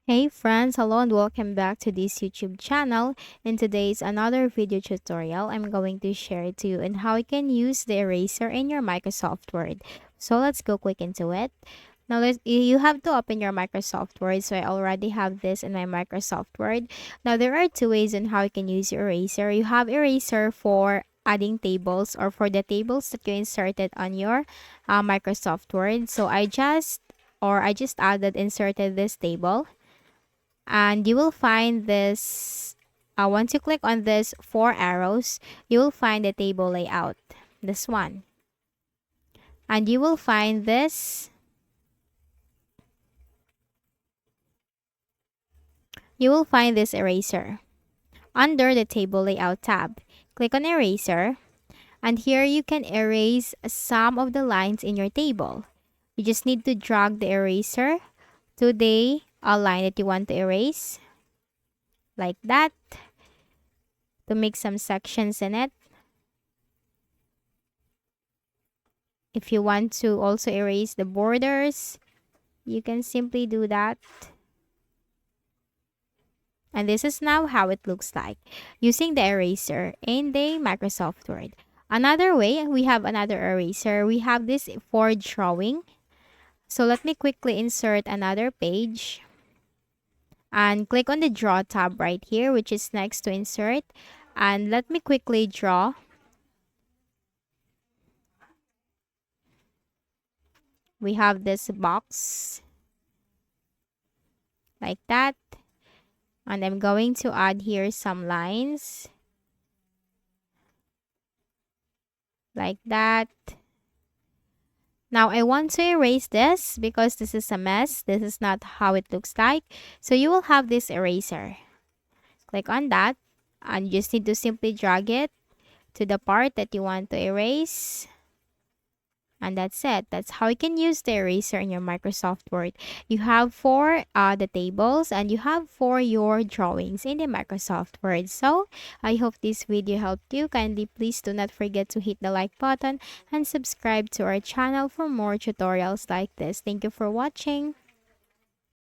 Hey friends, hello and welcome back to this YouTube channel. In today's another video tutorial, I'm going to share it to you on how you can use the eraser in your Microsoft Word. So let's go quick into it. Now you have to open your Microsoft Word. So I already have this in my Microsoft Word. Now there are two ways on how you can use your eraser. You have eraser for adding tables or for the tables that you inserted on your Microsoft Word. So I just added inserted this table, and you will find this once you click on this four arrows, you will find the table layout, this one, and you will find this eraser under the table layout tab. Click on eraser, and here you can erase some of the lines in your table. You just need to drag the eraser to the line that you want to erase, like that, to make some sections in it. If you want to also erase the borders, you can simply do that. And this is now how it looks like using the eraser in the Microsoft Word. Another way, we have another eraser. We have this for drawing. So let me quickly insert another page and click on the draw tab right here, which is next to insert. And let me quickly draw. We have this box like that. And I'm going to add here some lines like that. Now I want to erase this because this is a mess. This is not how it looks like. So you will have this eraser. Click on that, and you just need to simply drag it to the part that you want to erase. And that's it. That's how you can use the eraser in your Microsoft Word. You have for the tables, and you have for your drawings in the Microsoft Word. So I hope this video helped you. Kindly please do not forget to hit the like button and subscribe to our channel for more tutorials like this. Thank you for watching.